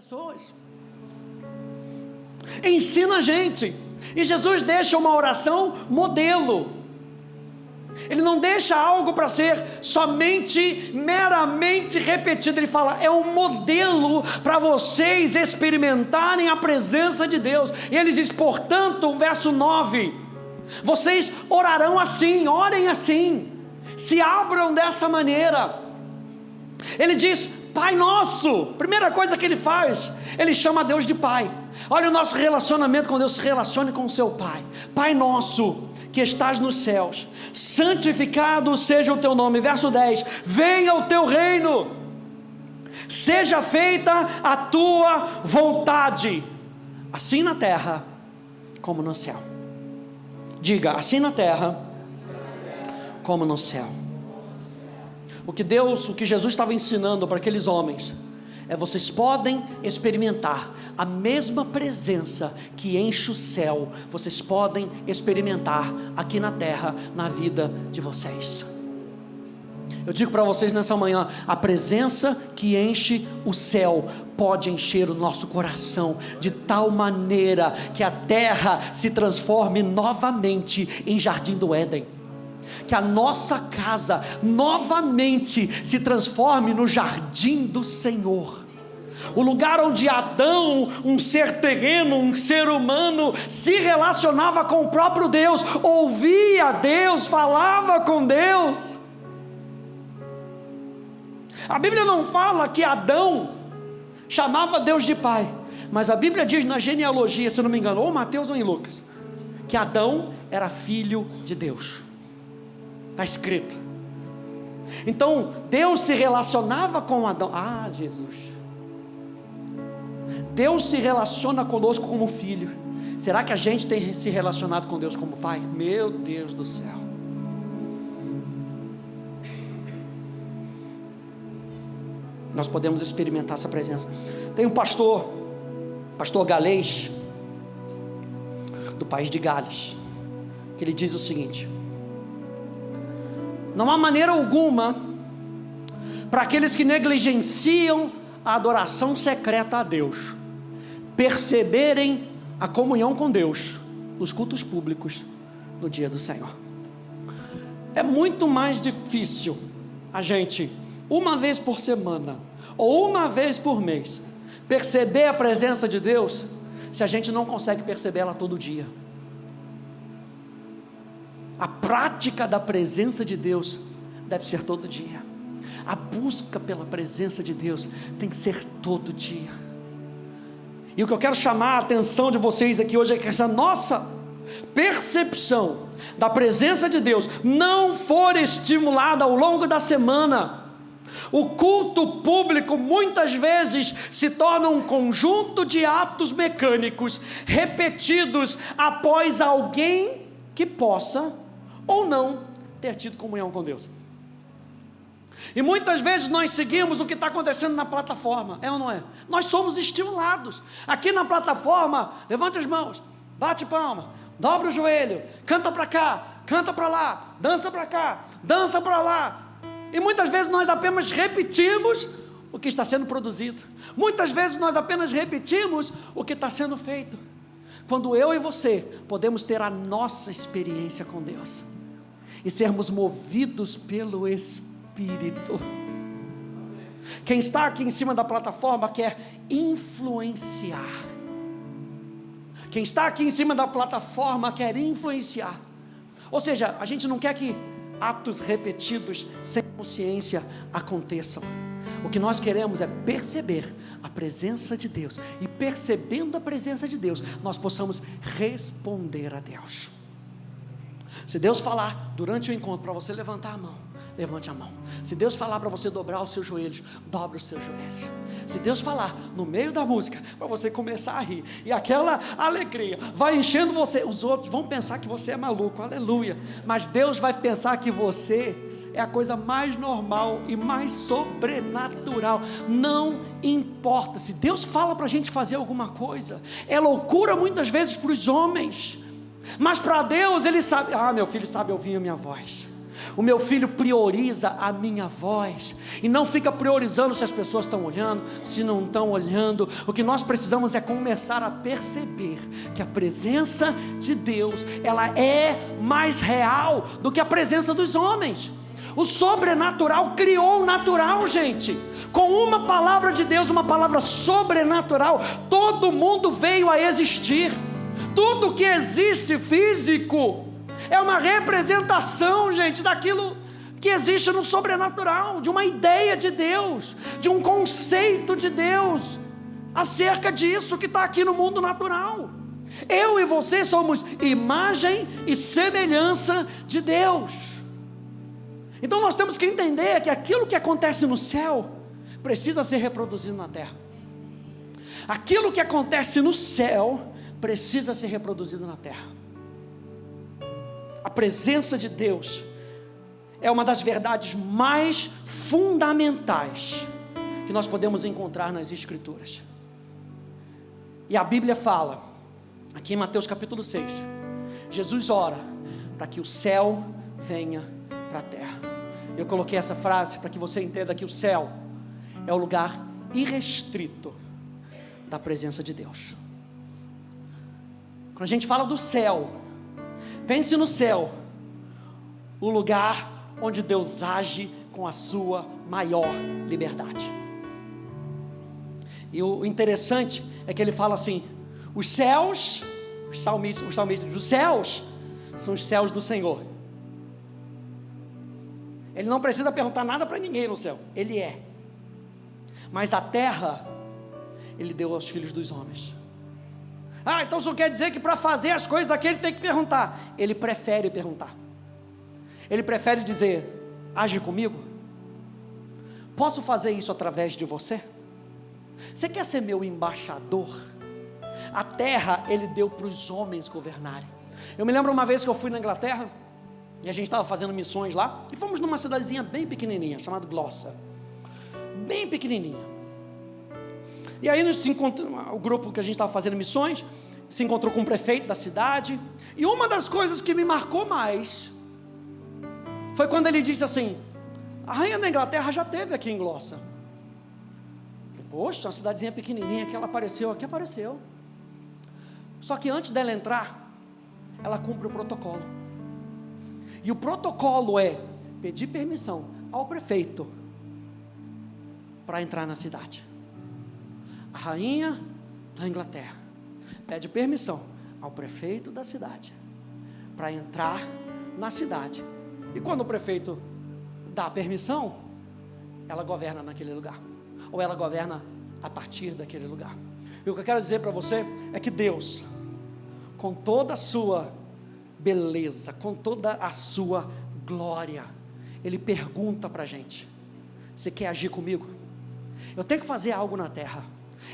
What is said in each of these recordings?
pessoas. Ensina a gente. E Jesus deixa uma oração modelo. Ele não deixa algo para ser somente, meramente repetido. Ele fala, é um modelo para vocês experimentarem a presença de Deus. E ele diz, portanto, o verso 9, vocês orarão assim, orem assim, se abram dessa maneira. Ele diz, Pai Nosso. Primeira coisa que ele faz, ele chama Deus de Pai. Olha o nosso relacionamento com Deus, se relacione com o seu Pai. Pai Nosso, que estás nos céus, santificado seja o teu nome. Verso 10, venha o teu reino, seja feita a tua vontade, assim na terra como no céu. Diga, assim na terra como no céu. O que Jesus estava ensinando para aqueles homens é: vocês podem experimentar a mesma presença que enche o céu, vocês podem experimentar aqui na terra, na vida de vocês. Eu digo para vocês nessa manhã, a presença que enche o céu pode encher o nosso coração de tal maneira que a terra se transforme novamente em jardim do Éden, que a nossa casa novamente se transforme no jardim do Senhor. O lugar onde Adão, um ser terreno, um ser humano, se relacionava com o próprio Deus, ouvia Deus, falava com Deus. A Bíblia não fala que Adão chamava Deus de pai, mas a Bíblia diz na genealogia, se não me engano, ou em Mateus ou em Lucas, que Adão era filho de Deus. Está escrito. Então Deus se relacionava com Adão. Jesus, Deus se relaciona conosco como filho. Será que a gente tem se relacionado com Deus como pai? Meu Deus do céu. Nós podemos experimentar essa presença. Tem um pastor galês, do país de Gales, que ele diz o seguinte: não há maneira alguma para aqueles que negligenciam a adoração secreta a Deus perceberem a comunhão com Deus nos cultos públicos no dia do Senhor. É muito mais difícil a gente, uma vez por semana ou uma vez por mês, perceber a presença de Deus, se a gente não consegue perceber ela todo dia. A prática da presença de Deus deve ser todo dia. A busca pela presença de Deus tem que ser todo dia. E o que eu quero chamar a atenção de vocês aqui hoje é que essa nossa percepção da presença de Deus não for estimulada ao longo da semana, o culto público muitas vezes se torna um conjunto de atos mecânicos repetidos após alguém que possa ou não ter tido comunhão com Deus. E muitas vezes nós seguimos o que está acontecendo na plataforma, é ou não é? Nós somos estimulados. Aqui na plataforma, levante as mãos, bate palma, dobra o joelho, canta para cá, canta para lá, dança para cá, dança para lá. E muitas vezes nós apenas repetimos o que está sendo produzido. Muitas vezes nós apenas repetimos o que está sendo feito. Quando eu e você podemos ter a nossa experiência com Deus e sermos movidos pelo Espírito. Quem está aqui em cima da plataforma quer influenciar. Quem está aqui em cima da plataforma quer influenciar. Ou seja, a gente não quer que atos repetidos sem consciência aconteçam. O que nós queremos é perceber a presença de Deus, e percebendo a presença de Deus, nós possamos responder a Deus. Se Deus falar durante o encontro para você levantar a mão, levante a mão. Se Deus falar para você dobrar os seus joelhos, dobre os seus joelhos. Se Deus falar no meio da música para você começar a rir, e aquela alegria vai enchendo você, os outros vão pensar que você é maluco, aleluia, mas Deus vai pensar que você é a coisa mais normal e mais sobrenatural. Não importa, se Deus fala para a gente fazer alguma coisa, é loucura muitas vezes para os homens, mas para Deus Ele sabe, meu filho sabe ouvir a minha voz. O meu filho prioriza a minha voz e não fica priorizando se as pessoas estão olhando, se não estão olhando. O que nós precisamos é começar a perceber que a presença de Deus, ela é mais real do que a presença dos homens. O sobrenatural criou o natural, gente. Com uma palavra de Deus, uma palavra sobrenatural, todo mundo veio a existir. Tudo que existe físico é uma representação, gente, daquilo que existe no sobrenatural, de uma ideia de Deus, de um conceito de Deus acerca disso que está aqui no mundo natural. Eu e você somos imagem e semelhança de Deus. Então nós temos que entender que aquilo que acontece no céu precisa ser reproduzido na terra. Aquilo que acontece no céu precisa ser reproduzido na terra. A presença de Deus é uma das verdades mais fundamentais que nós podemos encontrar nas Escrituras. E a Bíblia fala, aqui em Mateus capítulo 6, Jesus ora para que o céu venha para a terra. Eu coloquei essa frase para que você entenda que o céu é o lugar irrestrito da presença de Deus. Quando a gente fala do céu, pense no céu, o lugar onde Deus age com a sua maior liberdade. E o interessante é que ele fala assim: os céus, os salmistas, os céus são os céus do Senhor. Ele não precisa perguntar nada para ninguém no céu, ele é. Mas a terra, ele deu aos filhos dos homens. Então isso quer dizer que para fazer as coisas aqui ele tem que perguntar. Ele prefere perguntar. Ele prefere dizer: age comigo. Posso fazer isso através de você? Você quer ser meu embaixador? A terra ele deu para os homens governarem. Eu me lembro uma vez que eu fui na Inglaterra e a gente estava fazendo missões lá, e fomos numa cidadezinha bem pequenininha, chamada Gloucester, bem pequenininha. E aí nós se encontramos, o grupo que a gente estava fazendo missões, se encontrou com o prefeito da cidade, e uma das coisas que me marcou mais, foi quando ele disse assim: a rainha da Inglaterra já esteve aqui em Gloucester. Poxa, uma cidadezinha pequenininha, que ela apareceu, aqui apareceu. Só que antes dela entrar, ela cumpre o protocolo. E o protocolo é pedir permissão ao prefeito para entrar na cidade. A rainha da Inglaterra pede permissão ao prefeito da cidade para entrar na cidade. E quando o prefeito dá a permissão, ela governa naquele lugar, ou ela governa a partir daquele lugar. E o que eu quero dizer para você é que Deus, com toda a sua beleza, com toda a sua glória, Ele pergunta para a gente: você quer agir comigo? Eu tenho que fazer algo na terra.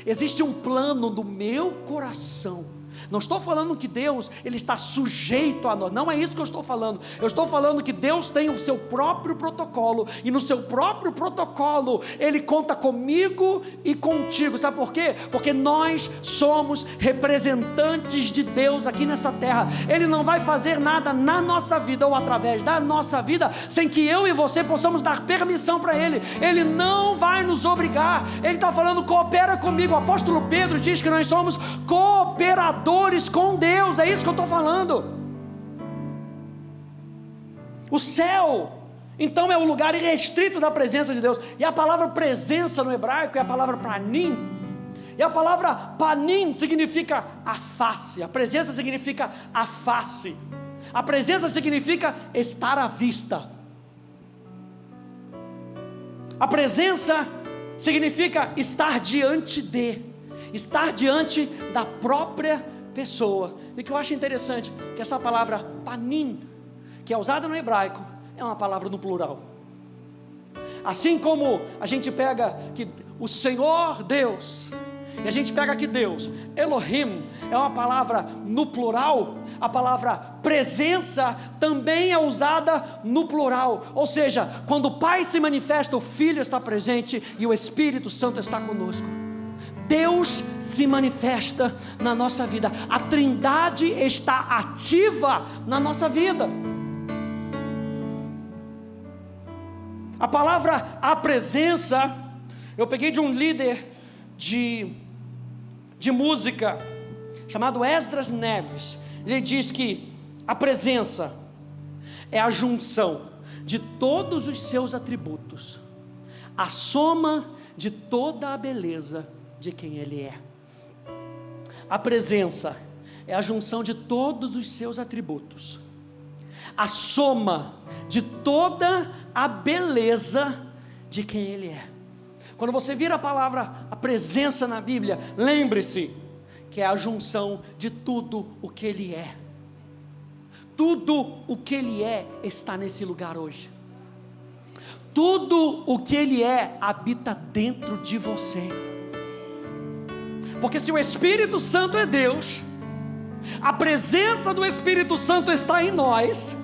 Existe um plano do meu coração. Não estou falando que Deus, Ele está sujeito a nós, não é isso que eu estou falando. Eu estou falando que Deus tem o seu próprio protocolo, e no seu próprio protocolo, Ele conta comigo e contigo. Sabe por quê? Porque nós somos representantes de Deus aqui nessa terra. Ele não vai fazer nada na nossa vida, ou através da nossa vida, sem que eu e você possamos dar permissão para Ele. Ele não vai nos obrigar. Ele está falando: coopera comigo. O apóstolo Pedro diz que nós somos cooperadores com Deus. É isso que eu estou falando. O céu, então, é o lugar irrestrito da presença de Deus. E a palavra presença no hebraico é a palavra panim. E a palavra panim significa a face. A presença significa a face. A presença significa estar à vista. A presença significa estar diante de, estar diante da própria pessoa. E que eu acho interessante, que essa palavra panim, que é usada no hebraico, é uma palavra no plural. Assim como a gente pega que o Senhor Deus, e a gente pega aqui Deus, Elohim, é uma palavra no plural, a palavra presença também é usada no plural. Ou seja, quando o Pai se manifesta, o Filho está presente e o Espírito Santo está conosco. Deus se manifesta na nossa vida, a Trindade está ativa na nossa vida. A palavra a presença, eu peguei de um líder de música, chamado Esdras Neves. Ele diz que a presença é a junção de todos os seus atributos, a soma de toda a beleza de quem Ele é. A presença é a junção de todos os seus atributos, a soma de toda a beleza de quem Ele é. Quando você vira a palavra a presença na Bíblia, lembre-se que é a junção de tudo o que Ele é. Tudo o que Ele é está nesse lugar hoje. Tudo o que Ele é habita dentro de você. Porque se o Espírito Santo é Deus, a presença do Espírito Santo está em nós,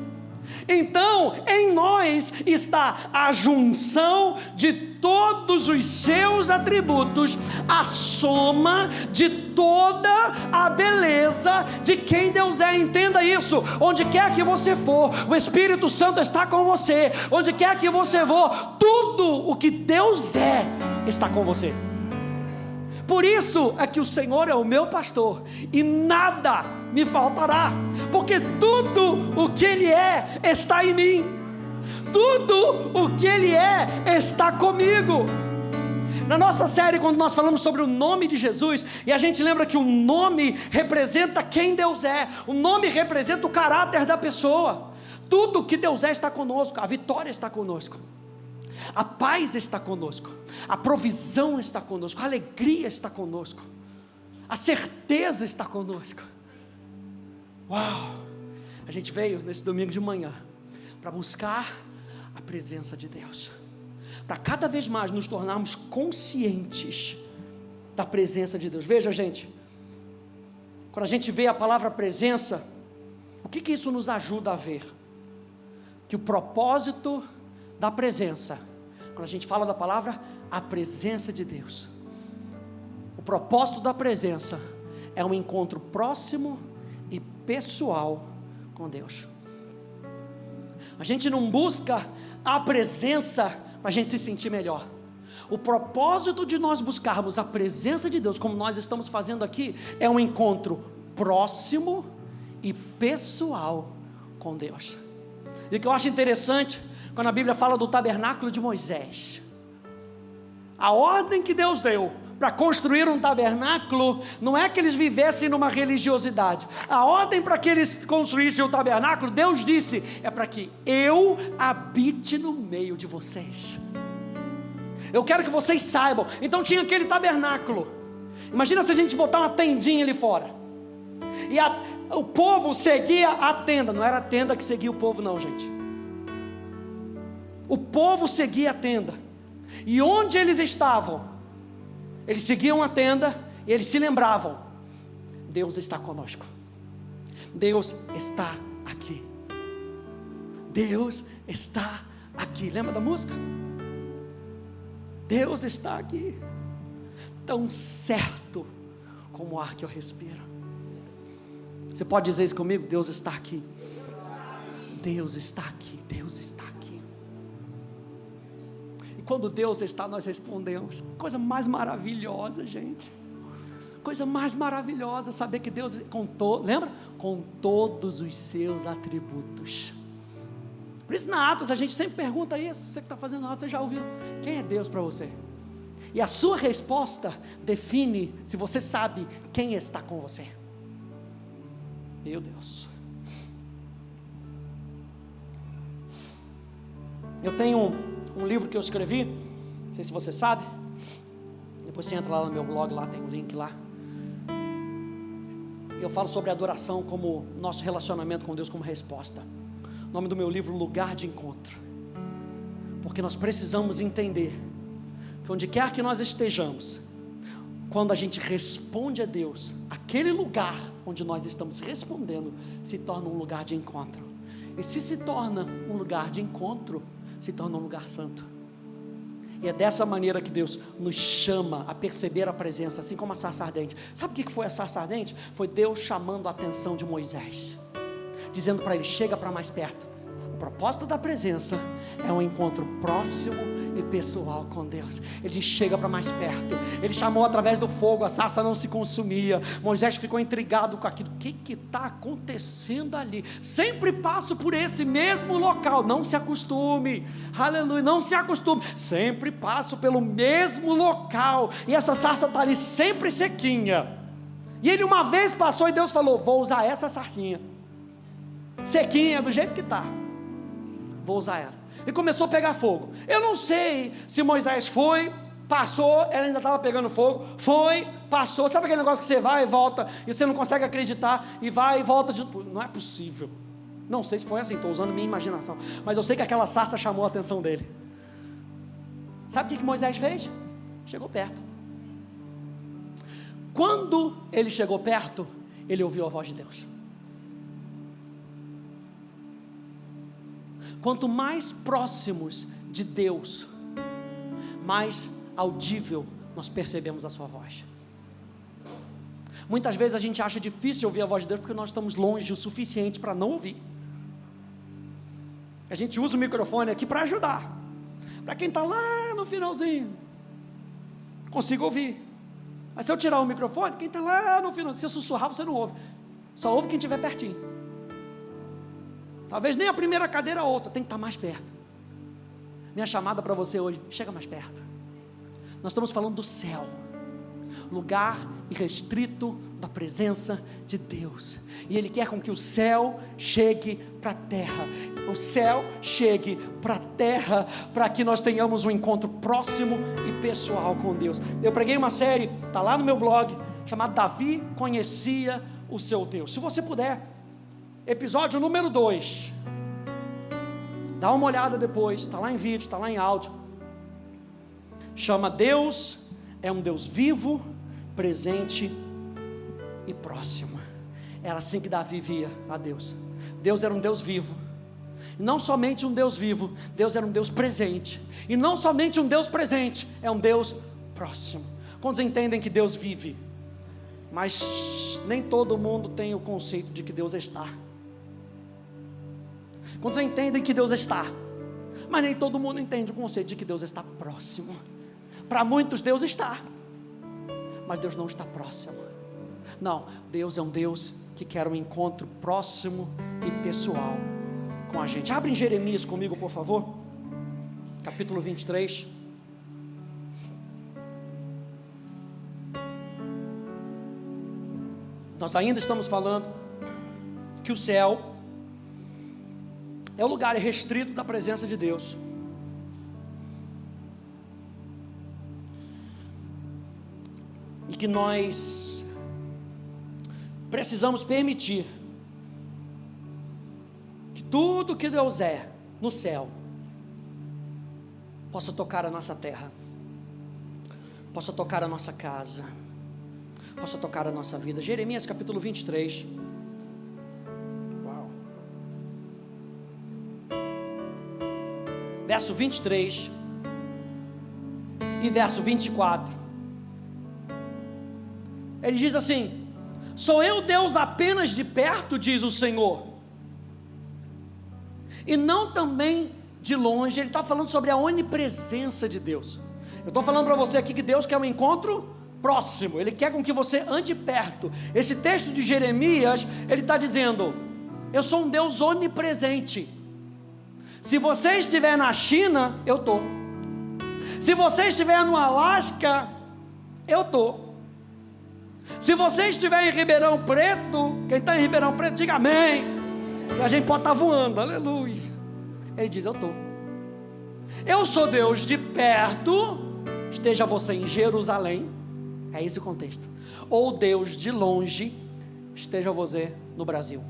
então em nós está a junção de todos os seus atributos, a soma de toda a beleza de quem Deus é. Entenda isso, onde quer que você for, o Espírito Santo está com você. Onde quer que você for, tudo o que Deus é está com você. Por isso é que o Senhor é o meu pastor e nada me faltará, porque tudo o que Ele é está em mim, tudo o que Ele é está comigo. Na nossa série, quando nós falamos sobre o nome de Jesus, e a gente lembra que o nome representa quem Deus é, o nome representa o caráter da pessoa. Tudo que Deus é está conosco, a vitória está conosco, a paz está conosco, a provisão está conosco, a alegria está conosco, a certeza está conosco. Uau! A gente veio nesse domingo de manhã para buscar a presença de Deus, para cada vez mais nos tornarmos conscientes da presença de Deus. Veja, gente, quando a gente vê a palavra presença, o que isso nos ajuda a ver? Que o propósito da presença, quando a gente fala da palavra a presença de Deus, o propósito da presença é um encontro próximo e pessoal com Deus. A gente não busca a presença para a gente se sentir melhor. O propósito de nós buscarmos a presença de Deus, como nós estamos fazendo aqui, é um encontro próximo e pessoal com Deus. E o que eu acho interessante, quando a Bíblia fala do tabernáculo de Moisés, a ordem que Deus deu para construir um tabernáculo, não é que eles vivessem numa religiosidade. A ordem para que eles construíssem o tabernáculo, Deus disse, é para que eu habite no meio de vocês. Eu quero que vocês saibam. Então tinha aquele tabernáculo. Imagina se a gente botar uma tendinha ali fora, e o povo seguia a tenda. Não era a tenda que seguia o povo não, gente. O povo seguia a tenda, e onde eles estavam, eles seguiam a tenda, e eles se lembravam, Deus está conosco, Deus está aqui, Deus está aqui. Lembra da música? Deus está aqui, tão certo como o ar que eu respiro. Você pode dizer isso comigo? Deus está aqui, Deus está aqui, Deus está aqui. E quando Deus está, nós respondemos. Coisa mais maravilhosa, gente, coisa mais maravilhosa, saber que Deus, lembra? Com todos os seus atributos. Por isso na Atos a gente sempre pergunta isso. Você que está fazendo Atos, você já ouviu? Quem é Deus para você? E a sua resposta define se você sabe quem está com você. Meu Deus. Eu tenho um livro que eu escrevi, não sei se você sabe, depois você entra lá no meu blog, lá tem um link lá. Eu falo sobre adoração como nosso relacionamento com Deus como resposta. O nome do meu livro, Lugar de Encontro. Porque nós precisamos entender que onde quer que nós estejamos, quando a gente responde a Deus, aquele lugar onde nós estamos respondendo se torna um lugar de encontro. E se torna um lugar de encontro, se torna um lugar santo. E é dessa maneira que Deus nos chama a perceber a presença, assim como a sarça ardente. Sabe o que foi a sarça ardente? Foi Deus chamando a atenção de Moisés, dizendo para ele: chega para mais perto, O propósito da presença é um encontro próximo e pessoal com Deus. Ele chega para mais perto. Ele chamou através do fogo, a sarça não se consumia. Moisés ficou intrigado com aquilo. O que está acontecendo ali? Sempre passo por esse mesmo local. Não se acostume, aleluia, não se acostume. Sempre passo pelo mesmo local, e essa sarça está ali sempre sequinha. E ele uma vez passou e Deus falou: vou usar essa sarcinha, sequinha do jeito que está, vou usar ela. E começou a pegar fogo. Eu não sei se Moisés foi, passou, ela ainda estava pegando fogo, foi, passou. Sabe aquele negócio que você vai e volta, e você não consegue acreditar, e vai e volta de... Não é possível. Não sei se foi assim, estou usando minha imaginação, mas eu sei que aquela sarça chamou a atenção dele. Sabe o que Moisés fez? Chegou perto. Quando ele chegou perto, ele ouviu a voz de Deus. Quanto mais próximos de Deus, mais audível nós percebemos a sua voz. Muitas vezes a gente acha difícil ouvir a voz de Deus porque nós estamos longe o suficiente para não ouvir. A gente usa o microfone aqui para ajudar, para quem está lá no finalzinho consiga ouvir. Mas se eu tirar o microfone, quem está lá no final, se eu sussurrar, você não ouve. Só ouve quem estiver pertinho. Talvez nem a primeira cadeira ouça, tem que estar mais perto. Minha chamada para você hoje: chega mais perto. Nós estamos falando do céu, lugar irrestrito da presença de Deus. E Ele quer com que o céu chegue para a terra. O céu chegue para a terra, para que nós tenhamos um encontro próximo e pessoal com Deus. Eu preguei uma série, está lá no meu blog, chamada Davi Conhecia o Seu Deus. Se você puder, episódio número 2, dá uma olhada depois, está lá em vídeo, está lá em áudio. Chama Deus é um Deus vivo, presente e próximo. Era assim que Davi via a Deus. Deus era um Deus vivo, e não somente um Deus vivo, Deus era um Deus presente, e não somente um Deus presente, é um Deus próximo. Quantos entendem que Deus vive? Mas nem todo mundo tem o conceito de que Deus está. Quantos entendem que Deus está? Mas nem todo mundo entende o conceito de que Deus está próximo. Para muitos Deus está, mas Deus não está próximo. Não, Deus é um Deus que quer um encontro próximo e pessoal com a gente. Abre em Jeremias comigo, por favor, capítulo 23. Nós ainda estamos falando que o céu é o lugar restrito da presença de Deus. E que nós precisamos permitir que tudo que Deus é no céu possa tocar a nossa terra, possa tocar a nossa casa, possa tocar a nossa vida. Jeremias capítulo 23. Verso 23 e verso 24, ele diz assim: sou eu Deus apenas de perto, diz o Senhor, e não também de longe. Ele está falando sobre a onipresença de Deus. Eu estou falando para você aqui que Deus quer um encontro próximo, Ele quer com que você ande perto. Esse texto de Jeremias, ele está dizendo: eu sou um Deus onipresente. Se você estiver na China, eu estou. Se você estiver no Alasca, eu estou. Se você estiver em Ribeirão Preto, quem está em Ribeirão Preto, diga amém, que a gente pode estar voando, aleluia. Ele diz: eu estou. Eu sou Deus de perto, esteja você em Jerusalém, é esse o contexto, ou Deus de longe, esteja você no Brasil.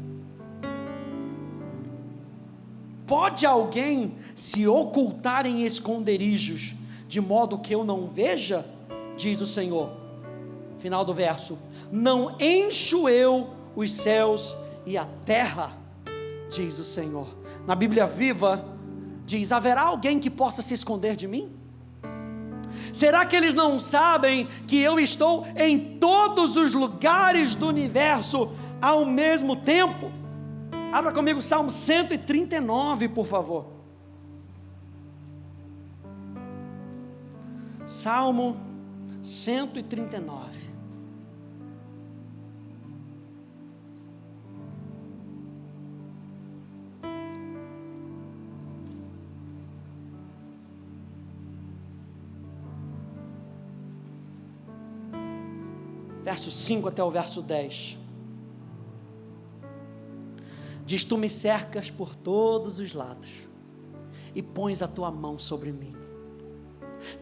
Pode alguém se ocultar em esconderijos, de modo que eu não veja? Diz o Senhor. Final do verso: não encho eu os céus e a terra, diz o Senhor. Na Bíblia Viva diz: haverá alguém que possa se esconder de mim? Será que eles não sabem que eu estou em todos os lugares do universo ao mesmo tempo? Abra comigo Salmo 139, por favor. Salmo 139. Verso 5 até o verso 10. Diz: tu me cercas por todos os lados e pões a tua mão sobre mim.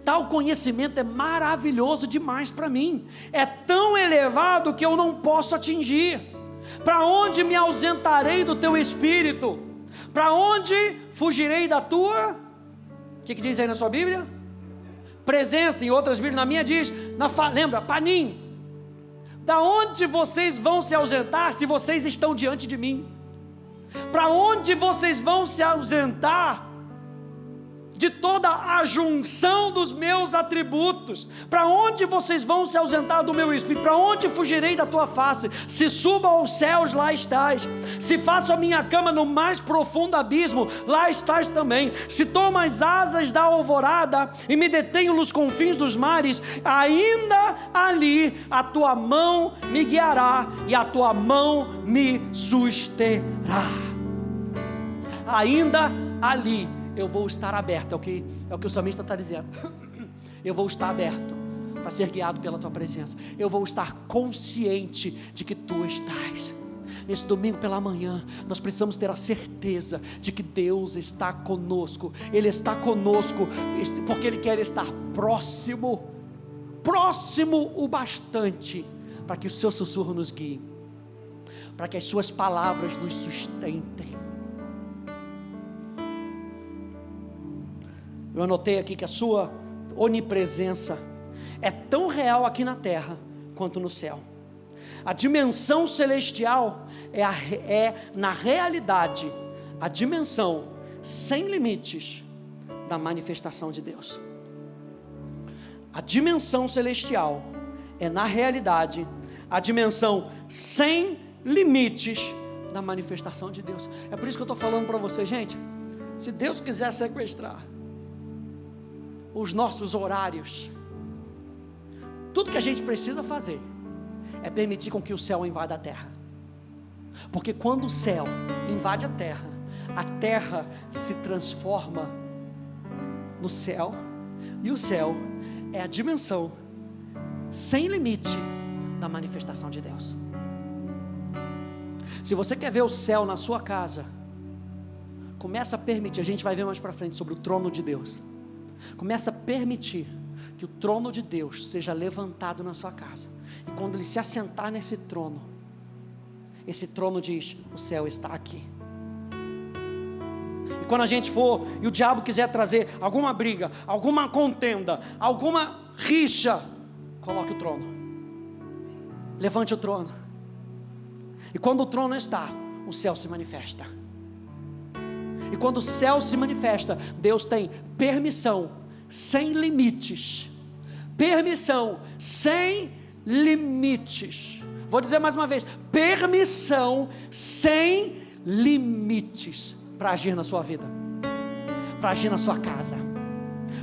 Tal conhecimento é maravilhoso demais para mim, é tão elevado que eu não posso atingir. Para onde me ausentarei do teu espírito? Para onde fugirei da tua? O que diz aí na sua Bíblia? Presença. Em outras Bíblias, na minha diz, lembra, panim. Da onde vocês vão se ausentar se vocês estão diante de mim? Para onde vocês vão se ausentar de toda a junção dos meus atributos? Para onde vocês vão se ausentar do meu espírito? Para onde fugirei da tua face? Se subo aos céus, lá estás. Se faço a minha cama no mais profundo abismo, lá estás também. Se tomo as asas da alvorada e me detenho nos confins dos mares, ainda ali a tua mão me guiará e a tua mão me susterá. Ainda ali eu vou estar aberto, é o que o salmista está dizendo. Eu vou estar aberto para ser guiado pela tua presença. Eu vou estar consciente de que tu estás. Nesse domingo pela manhã, nós precisamos ter a certeza de que Deus está conosco. Ele está conosco porque Ele quer estar próximo o bastante para que o seu sussurro nos guie, para que as suas palavras nos sustentem. Eu anotei aqui que a sua onipresença é tão real aqui na terra quanto no céu. A dimensão celestial é na realidade a dimensão sem limites da manifestação de Deus. A dimensão celestial é na realidade a dimensão sem limites da manifestação de Deus. É por isso que eu estou falando para você, gente. Se Deus quiser sequestrar os nossos horários, tudo que a gente precisa fazer é permitir com que o céu invada a terra. Porque quando o céu invade a terra se transforma no céu, e o céu é a dimensão sem limite da manifestação de Deus. Se você quer ver o céu na sua casa, começa a permitir. A gente vai ver mais para frente sobre o trono de Deus. Começa a permitir que o trono de Deus seja levantado na sua casa. E quando Ele se assentar nesse trono, esse trono diz: o céu está aqui. E quando a gente for e o diabo quiser trazer alguma briga, alguma contenda, alguma rixa, coloque o trono, levante o trono. E quando o trono está, o céu se manifesta. E quando o céu se manifesta, Deus tem permissão sem limites. Permissão sem limites. Vou dizer mais uma vez: permissão sem limites para agir na sua vida, para agir na sua casa,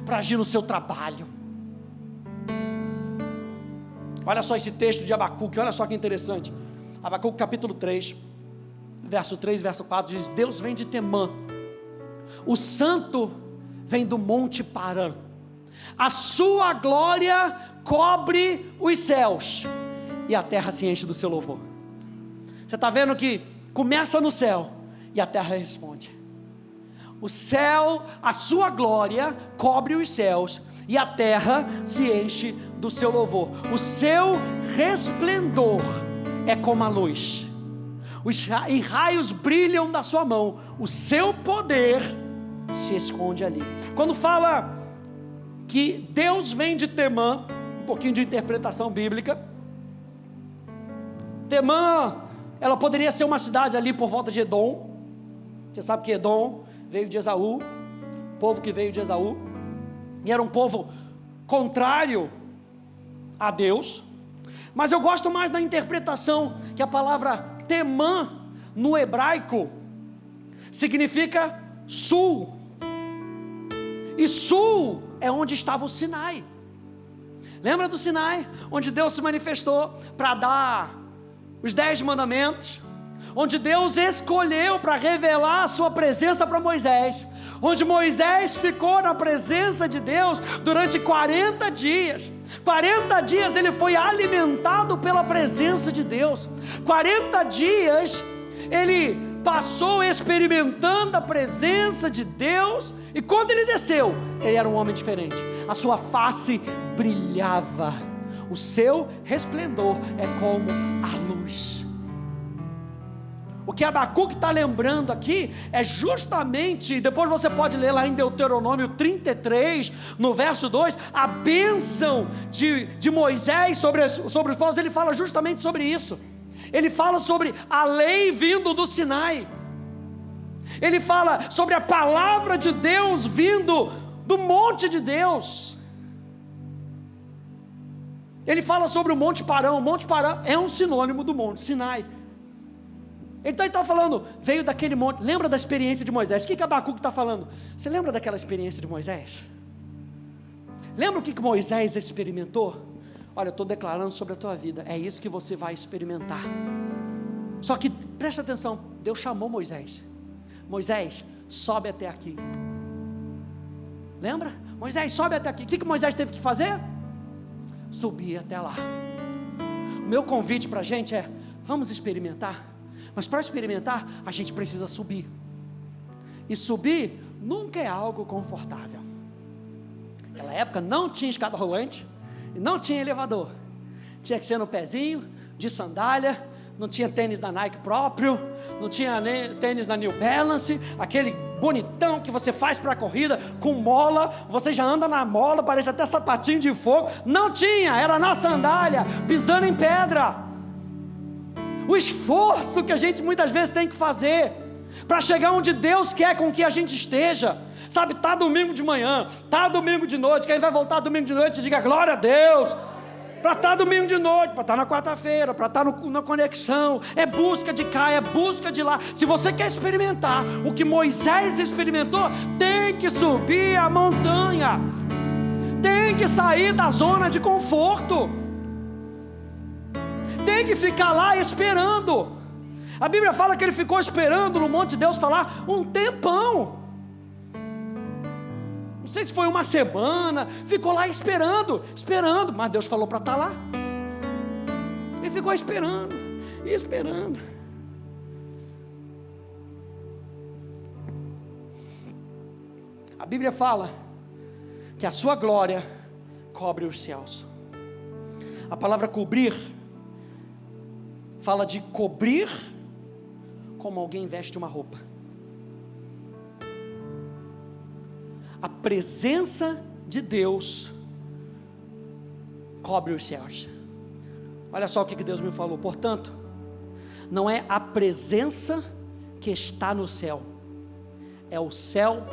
para agir no seu trabalho. Olha só esse texto de Abacuque, olha só que interessante. Abacuque capítulo 3, verso 3, verso 4 diz: Deus vem de Temã, o santo vem do monte Parã, a sua glória cobre os céus e a terra se enche do seu louvor. Você está vendo que começa no céu e a terra responde. O céu, a sua glória cobre os céus e a terra se enche do seu louvor. O seu resplendor é como a luz, os raios brilham da sua mão, o seu poder se esconde ali. Quando fala que Deus vem de Temã, um pouquinho de interpretação bíblica. Temã, ela poderia ser uma cidade ali por volta de Edom. Você sabe que Edom veio de Esaú, povo que veio de Esaú, e era um povo contrário a Deus. Mas eu gosto mais da interpretação que a palavra Temã no hebraico significa sul. E sul é onde estava o Sinai. Lembra do Sinai? Onde Deus se manifestou para dar os 10 mandamentos. Onde Deus escolheu para revelar a sua presença para Moisés. Onde Moisés ficou na presença de Deus durante 40 dias. 40 dias ele foi alimentado pela presença de Deus. 40 dias ele passou experimentando a presença de Deus. E quando ele desceu, ele era um homem diferente. A sua face brilhava. O seu resplendor é como a luz. O que Abacuque está lembrando aqui é justamente, depois você pode ler lá em Deuteronômio 33, no verso 2, a bênção de Moisés sobre os povos. Ele fala justamente sobre isso. Ele fala sobre a lei vindo do Sinai. Ele fala sobre a palavra de Deus vindo do monte de Deus. Ele fala sobre o Monte Parã. O Monte Parã é um sinônimo do Monte Sinai. Então ele está falando, veio daquele monte. Lembra da experiência de Moisés? O que Abacuque está falando? Você lembra daquela experiência de Moisés? Lembra o que Moisés experimentou? Olha, eu estou declarando sobre a tua vida. É isso que você vai experimentar. Só que, presta atenção, Deus chamou Moisés. Moisés, sobe até aqui. Lembra? Moisés, sobe até aqui. O que Moisés teve que fazer? Subir até lá. O meu convite para a gente é, vamos experimentar. Mas para experimentar, a gente precisa subir. E subir nunca é algo confortável. Naquela época não tinha escada rolante, não tinha elevador. Tinha que ser no pezinho, de sandália, não tinha tênis da Nike próprio, não tinha tênis da New Balance, aquele bonitão que você faz para a corrida, com mola, você já anda na mola, parece até sapatinho de fogo. Não tinha, era na sandália, pisando em pedra. O esforço que a gente muitas vezes tem que fazer para chegar onde Deus quer com que a gente esteja. Sabe, tá domingo de manhã, tá domingo de noite. Quem vai voltar domingo de noite, diga glória a Deus. Para estar domingo de noite, para estar na quarta-feira, para estar na conexão. É busca de cá, é busca de lá. Se você quer experimentar o que Moisés experimentou, tem que subir a montanha. Tem que sair da zona de conforto. Tem que ficar lá esperando. A Bíblia fala que ele ficou esperando no monte de Deus falar um tempão. Não sei se foi uma semana. Ficou lá esperando, mas Deus falou para estar lá. Ele ficou esperando e esperando. A Bíblia fala que a sua glória cobre os céus. A palavra cobrir fala de cobrir como alguém veste uma roupa. A presença de Deus cobre os céus. Olha só o que Deus me falou. Portanto, não é a presença que está no céu, é o céu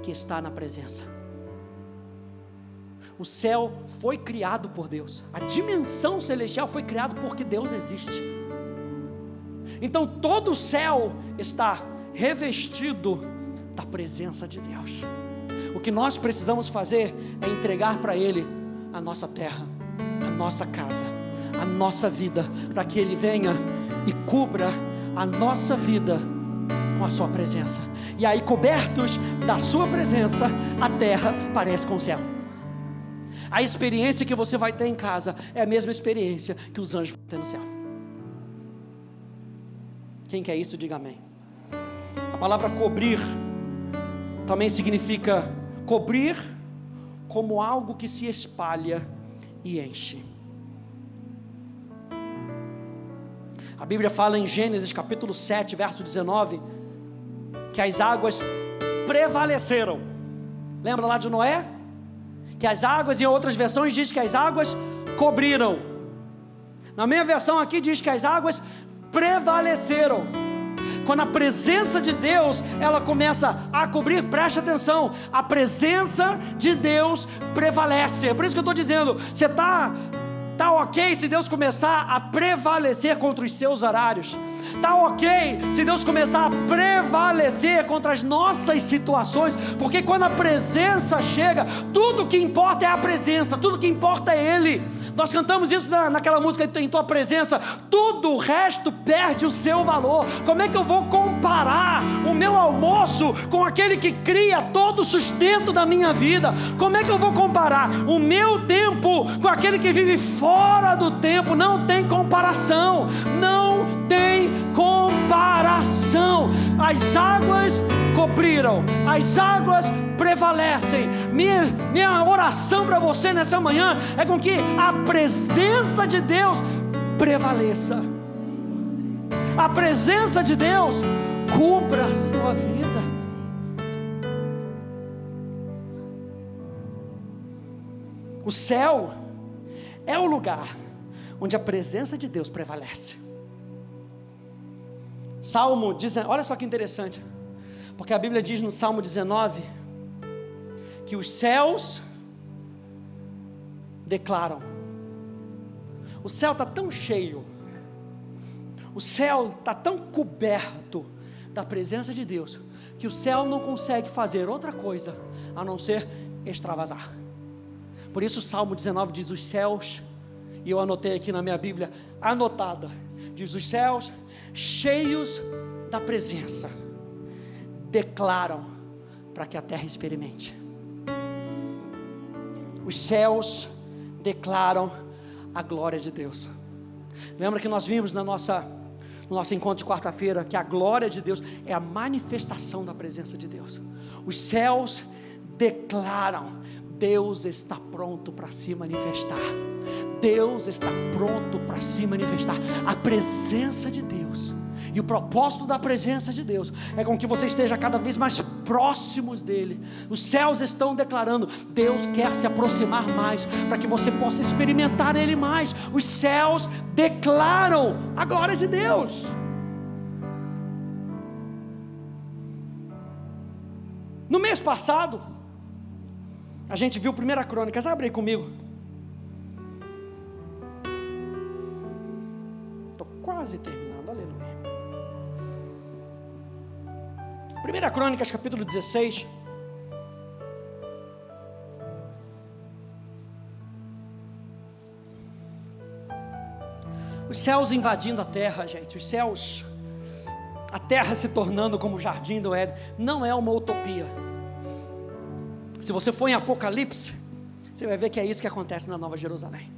que está na presença. O céu foi criado por Deus. A dimensão celestial foi criada porque Deus existe. Então todo o céu está revestido da presença de Deus. O que nós precisamos fazer é entregar para Ele a nossa terra, a nossa casa, a nossa vida, para que Ele venha e cubra a nossa vida com a sua presença. E aí, cobertos da sua presença, a terra parece com o céu. A experiência que você vai ter em casa é a mesma experiência que os anjos vão ter no céu. Quem quer isso, diga amém. A palavra cobrir também significa cobrir como algo que se espalha e enche. A Bíblia fala em Gênesis capítulo 7, verso 19, que as águas prevaleceram. Lembra lá de Noé? Que as águas, em outras versões diz que as águas cobriram. Na minha versão aqui diz que as águas prevaleceram. Quando a presença de Deus, ela começa a cobrir, preste atenção, a presença de Deus prevalece. É por isso que eu estou dizendo, você está Está ok se Deus começar a prevalecer contra os seus horários. Está ok se Deus começar a prevalecer contra as nossas situações, porque quando a presença chega, tudo que importa é a presença, tudo que importa é Ele. Nós cantamos isso naquela música, em tua presença, tudo o resto perde o seu valor. Como é que eu vou comparar o meu almoço com aquele que cria todo o sustento da minha vida? Como é que eu vou comparar o meu tempo com aquele que vive fora do tempo? Não tem comparação, não tem comparação. As águas cobriram, as águas prevalecem. Minha oração para você nessa manhã é com que a presença de Deus prevaleça, a presença de Deus cubra a sua vida. O céu é o lugar onde a presença de Deus prevalece. Salmo 19, olha só que interessante, porque a Bíblia diz no Salmo 19 que os céus declaram. O céu está tão cheio, o céu está tão coberto da presença de Deus, que o céu não consegue fazer outra coisa a não ser extravasar. Por isso o Salmo 19 diz: os céus, e eu anotei aqui na minha Bíblia, anotada, diz: os céus cheios da presença declaram para que a terra experimente. Os céus declaram a glória de Deus. Lembra que nós vimos no nosso encontro de quarta-feira que a glória de Deus é a manifestação da presença de Deus. Os céus declaram: Deus está pronto para se manifestar. Deus está pronto para se manifestar. A presença de Deus e o propósito da presença de Deus é com que você esteja cada vez mais próximos dEle. Os céus estão declarando: Deus quer se aproximar mais, para que você possa experimentar Ele mais. Os céus declaram a glória de Deus. No mês passado, a gente viu 1 Crônicas. Abre aí comigo. Estou quase terminando, aleluia. 1 Crônicas capítulo 16. Os céus invadindo a terra, gente. Os céus, a terra se tornando como o jardim do Éden. Não é uma utopia. Se você for em Apocalipse, você vai ver que é isso que acontece na Nova Jerusalém.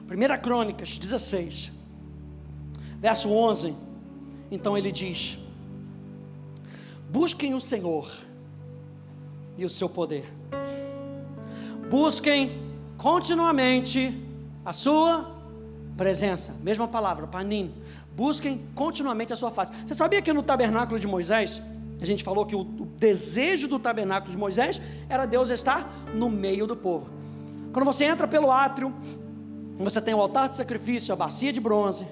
Primeira Crônicas 16, verso 11. Então ele diz: busquem o Senhor e o seu poder, busquem continuamente a sua presença. Mesma palavra, panim. Busquem continuamente a sua face. Você sabia que no tabernáculo de Moisés, a gente falou que o desejo do tabernáculo de Moisés era Deus estar no meio do povo. Quando você entra pelo átrio, você tem o altar de sacrifício, a bacia de bronze.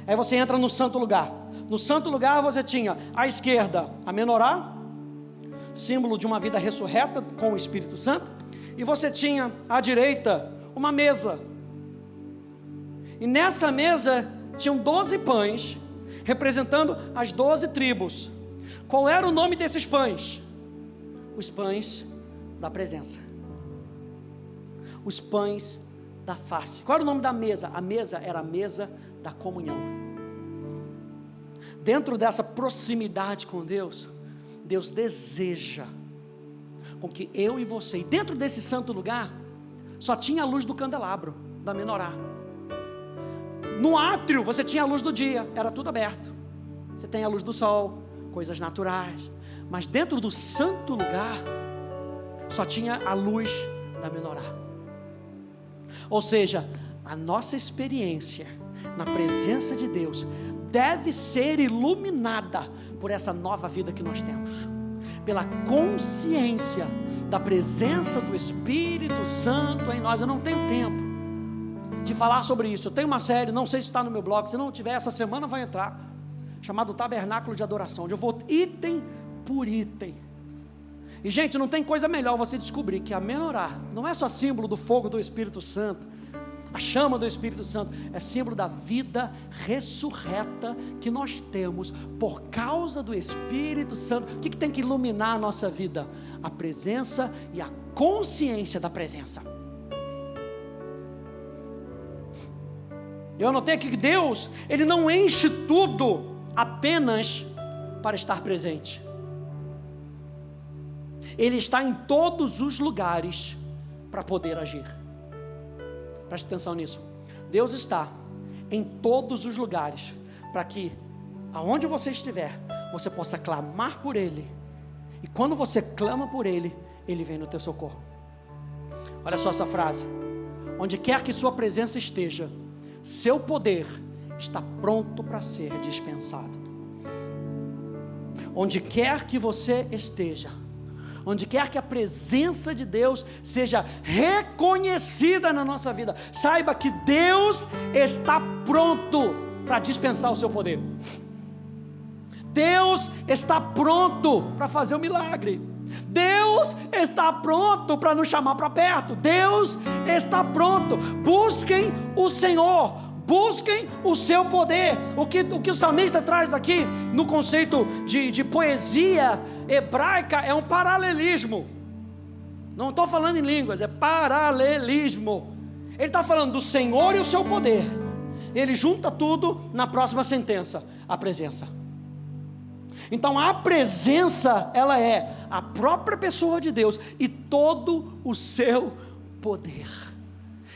Aí você entra no santo lugar. No santo lugar você tinha à esquerda a menorá, símbolo de uma vida ressurreta com o Espírito Santo. E você tinha à direita uma mesa. E nessa mesa tinham 12 pães, representando as 12 tribos. Qual era o nome desses pães? Os pães da presença. Os pães da face. Qual era o nome da mesa? A mesa era a mesa da comunhão. Dentro dessa proximidade com Deus, Deus deseja com que eu e você, e dentro desse santo lugar, só tinha a luz do candelabro, da menorá. No átrio você tinha a luz do dia, era tudo aberto. Você tem a luz do sol, coisas naturais. Mas dentro do santo lugar só tinha a luz da menorá. Ou seja, a nossa experiência na presença de Deus deve ser iluminada por essa nova vida que nós temos, pela consciência da presença do Espírito Santo em nós. Eu não tenho tempo de falar sobre isso. Eu tenho uma série, não sei se está no meu blog, se não tiver, essa semana vai entrar, chamado Tabernáculo de Adoração, onde eu vou item por item E gente, não tem coisa melhor você descobrir que a menorá não é só símbolo do fogo do Espírito Santo, a chama do Espírito Santo, é símbolo da vida ressurreta que nós temos por causa do Espírito Santo. O que tem que iluminar a nossa vida? A presença e a consciência da presença. Eu anotei aqui que Deus, Ele não enche tudo apenas para estar presente. Ele está em todos os lugares para poder agir. Preste atenção nisso. Deus está em todos os lugares para que, aonde você estiver, você possa clamar por Ele. E quando você clama por Ele, Ele vem no teu socorro. Olha só essa frase: onde quer que sua presença esteja, seu poder está pronto para ser dispensado. Onde quer que você esteja, onde quer que a presença de Deus seja reconhecida na nossa vida, saiba que Deus está pronto para dispensar o seu poder. Deus está pronto para fazer o milagre. Deus está pronto para nos chamar para perto. Deus está pronto. Busquem o Senhor, busquem o seu poder. O que o salmista traz aqui no conceito de poesia hebraica é um paralelismo. Não estou falando em línguas, é paralelismo. Ele está falando do Senhor e o seu poder. Ele junta tudo na próxima sentença: a presença. Então a presença, ela é a própria pessoa de Deus e todo o seu poder.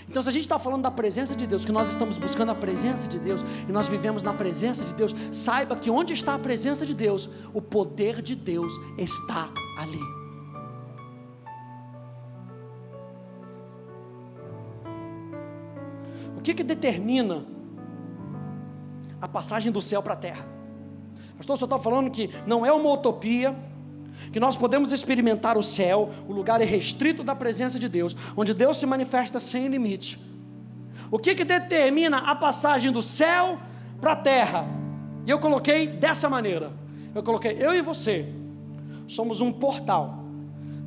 Então, se a gente está falando da presença de Deus, que nós estamos buscando a presença de Deus, e nós vivemos na presença de Deus, saiba que onde está a presença de Deus, o poder de Deus está ali. O que determina a passagem do céu para a terra? Pastor, só está falando que não é uma utopia, que nós podemos experimentar o céu, o lugar irrestrito da presença de Deus, onde Deus se manifesta sem limite. O que determina a passagem do céu para a terra? E eu coloquei dessa maneira, eu e você somos um portal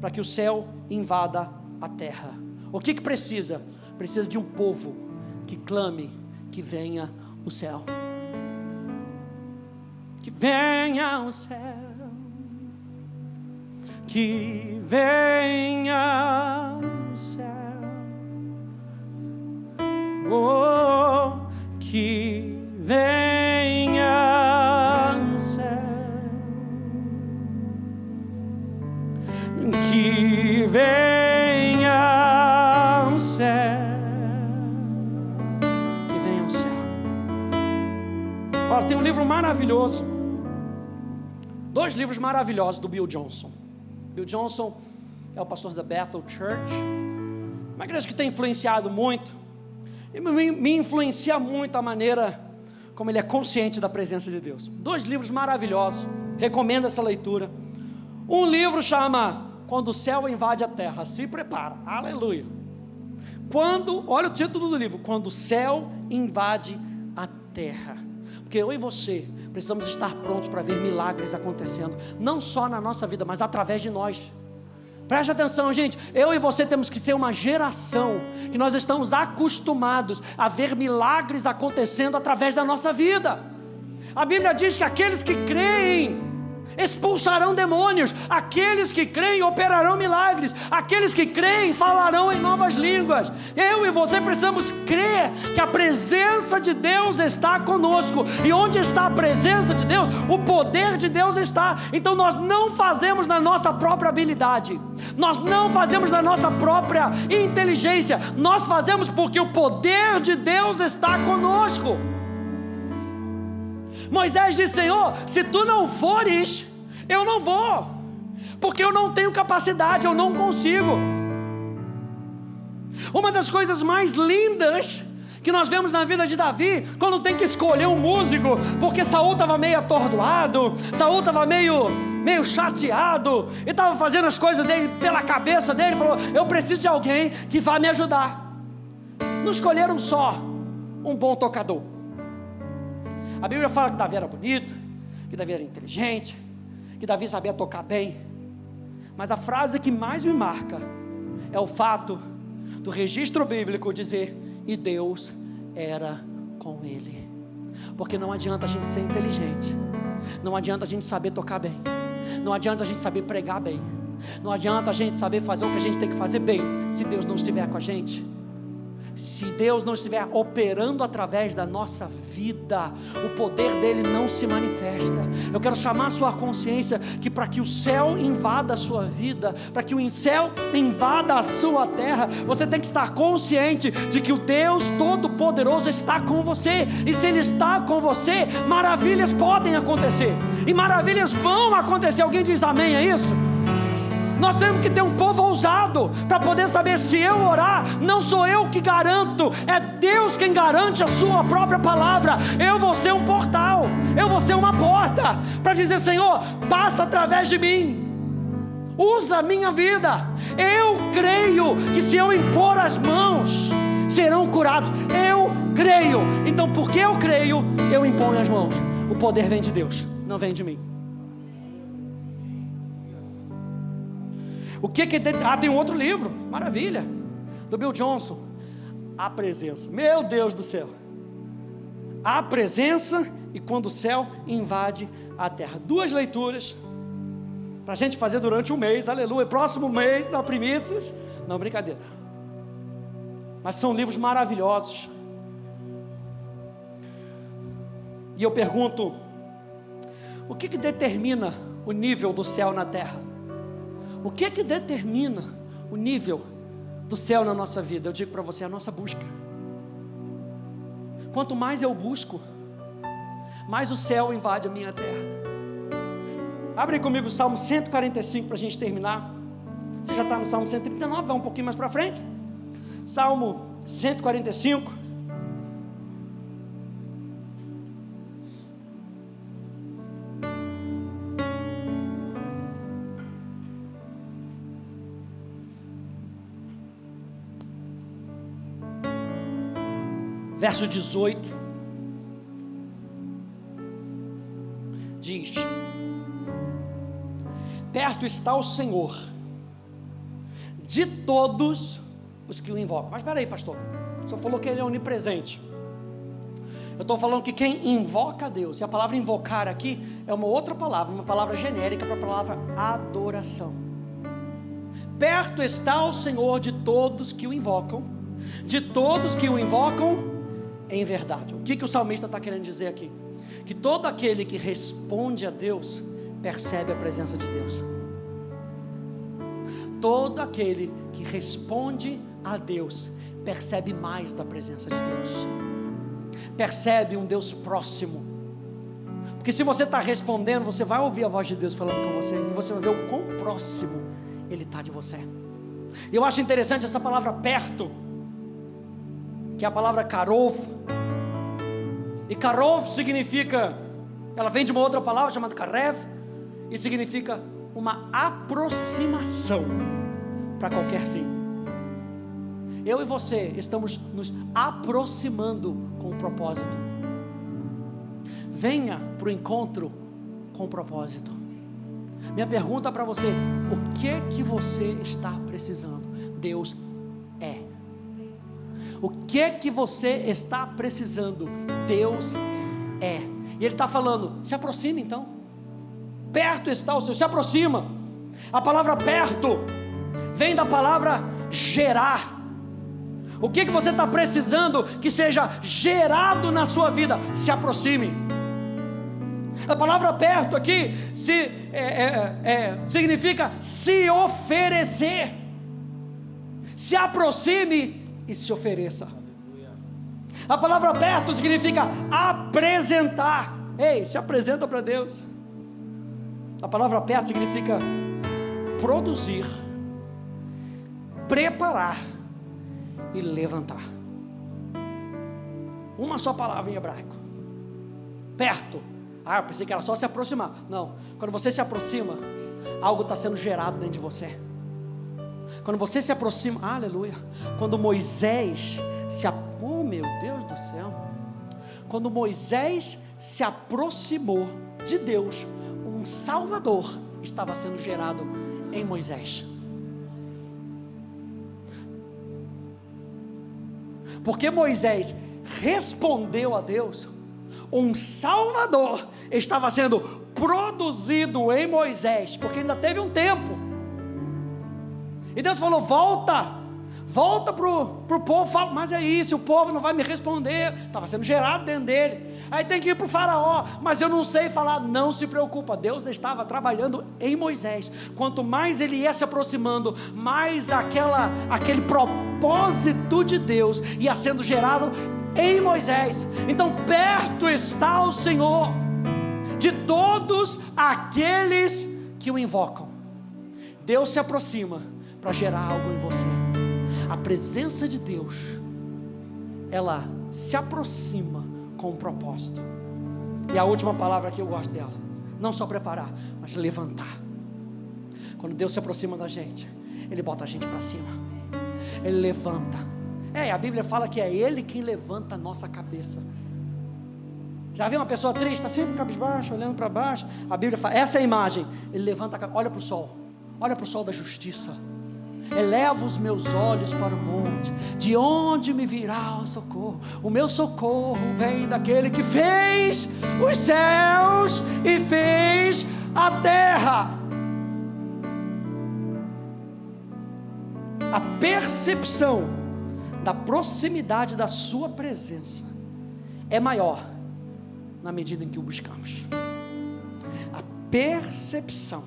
para que o céu invada a terra. O que precisa? Precisa de um povo que clame que venha o céu. Que venha o céu, que venha o céu, oh, que venha o céu, que venha o céu, que venha o céu. Olha, tem um livro maravilhoso, 2 livros maravilhosos do Bill Johnson. Bill Johnson é o pastor da Bethel Church, uma igreja que tem influenciado muito, e me influencia muito a maneira como ele é consciente da presença de Deus. 2 livros maravilhosos, recomendo essa leitura. Um livro chama Quando o Céu Invade a Terra. Se prepara, aleluia. Olha o título do livro: Quando o Céu Invade a Terra. Porque eu e você precisamos estar prontos para ver milagres acontecendo, não só na nossa vida, mas através de nós. Preste atenção, gente, eu e você temos que ser uma geração que nós estamos acostumados a ver milagres acontecendo através da nossa vida. A Bíblia diz que aqueles que creem expulsarão demônios, aqueles que creem operarão milagres, aqueles que creem falarão em novas línguas. Eu e você precisamos crer que a presença de Deus está conosco, e onde está a presença de Deus, o poder de Deus está. Então nós não fazemos na nossa própria habilidade, nós não fazemos na nossa própria inteligência, nós fazemos porque o poder de Deus está conosco. Moisés disse: Senhor, se tu não fores, eu não vou, porque eu não tenho capacidade, eu não consigo. Uma das coisas mais lindas que nós vemos na vida de Davi, quando tem que escolher um músico, porque Saul estava meio atordoado, Saul estava meio chateado, e estava fazendo as coisas dele pela cabeça dele, falou: eu preciso de alguém que vá me ajudar. Não escolheram só um bom tocador. A Bíblia fala que Davi era bonito, que Davi era inteligente, que Davi sabia tocar bem, Mas a frase que mais me marca é o fato do registro bíblico dizer: e Deus era com ele. Porque não adianta a gente ser inteligente, não adianta a gente saber tocar bem, não adianta a gente saber pregar bem, não adianta a gente saber fazer o que a gente tem que fazer bem, se Deus não estiver com a gente. Se Deus não estiver operando através da nossa vida, o poder dele não se manifesta. Eu quero chamar a sua consciência que para que o céu invada a sua vida, para que o céu invada a sua terra, você tem que estar consciente de que o Deus Todo-Poderoso está com você. E se ele está com você, maravilhas podem acontecer, e maravilhas vão acontecer. Alguém diz amém a isso? Nós temos que ter um povo ousado, para poder saber, se eu orar, não sou eu que garanto, é Deus quem garante a sua própria palavra. Eu vou ser um portal, eu vou ser uma porta, para dizer: Senhor, passa através de mim, usa a minha vida. Eu creio que se eu impor as mãos, serão curados. Eu creio. Então, porque eu creio, eu imponho as mãos. O poder vem de Deus, não vem de mim. O que tem um outro livro, maravilha, do Bill Johnson, A Presença. Meu Deus do céu, a presença e quando o céu invade a terra. 2 leituras para a gente fazer durante um mês, aleluia. Próximo mês, não, primícias, não, brincadeira, mas são livros maravilhosos. E eu pergunto: o que determina o nível do céu na terra? O que determina o nível do céu na nossa vida? Eu digo para você: a nossa busca. Quanto mais eu busco, mais o céu invade a minha terra. Abre comigo o Salmo 145 para a gente terminar. Você já está no Salmo 139, vai um pouquinho mais para frente. Salmo 145. Verso 18, diz: perto está o Senhor de todos os que o invocam. Mas espera aí, pastor, o senhor falou que ele é onipresente. Eu estou falando que quem invoca a Deus, e a palavra invocar aqui é uma outra palavra, uma palavra genérica para a palavra adoração. Perto está o Senhor de todos que o invocam, de todos que o invocam em verdade. O que o salmista está querendo dizer aqui? Que todo aquele que responde a Deus percebe a presença de Deus. Todo aquele que responde a Deus percebe mais da presença de Deus, percebe um Deus próximo. Porque se você está respondendo, você vai ouvir a voz de Deus falando com você, e você vai ver o quão próximo Ele está de você. E eu acho interessante essa palavra perto, que é a palavra karov. E karov significa, ela vem de uma outra palavra chamada karev, e significa uma aproximação para qualquer fim. Eu e você estamos nos aproximando com o propósito. Venha para o encontro com o propósito. Minha pergunta para você: o que você está precisando? Deus é. O que você está precisando? Deus é. E Ele está falando: se aproxime então. Perto está o Senhor, se aproxima. A palavra perto vem da palavra gerar. O que você está precisando que seja gerado na sua vida? Se aproxime. A palavra perto aqui significa se oferecer. Se aproxime e se ofereça. A palavra perto significa apresentar. Ei, se apresenta para Deus. A palavra perto significa produzir, preparar e levantar. Uma só palavra em hebraico. Perto. Eu pensei que era só se aproximar. Não, quando você se aproxima, algo está sendo gerado dentro de você. Quando você se aproxima, aleluia. Quando Moisés oh meu Deus do céu. Quando Moisés se aproximou de Deus, um Salvador estava sendo gerado em Moisés. Porque Moisés respondeu a Deus, um Salvador estava sendo produzido em Moisés, porque ainda teve um tempo, e Deus falou: volta para o povo. Fala, mas é isso, o povo não vai me responder. Estava sendo gerado dentro dele. Aí tem que ir para o faraó, mas eu não sei falar. Não se preocupa, Deus estava trabalhando em Moisés. Quanto mais ele ia se aproximando, mais aquele propósito de Deus ia sendo gerado em Moisés. Então perto está o Senhor de todos aqueles que o invocam. Deus se aproxima para gerar algo em você. A presença de Deus, ela se aproxima com um propósito. E a última palavra aqui eu gosto dela, não só preparar, mas levantar. Quando Deus se aproxima da gente, Ele bota a gente para cima, Ele levanta. A Bíblia fala que é Ele quem levanta a nossa cabeça. Já viu uma pessoa triste, está sempre cabisbaixo, olhando para baixo? A Bíblia fala, essa é a imagem. Ele levanta a cabeça, olha para o sol, olha para o sol da justiça. Eleva os meus olhos para o monte, de onde me virá o socorro? O meu socorro vem daquele que fez os céus e fez a terra. A percepção da proximidade da sua presença é maior na medida em que o buscamos. A percepção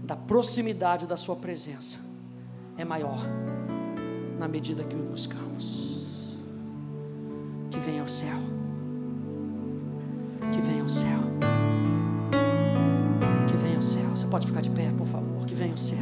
da proximidade da sua presença é maior na medida que o buscamos. Que venha o céu, que venha o céu, que venha o céu. Você pode ficar de pé, por favor? Que venha o céu.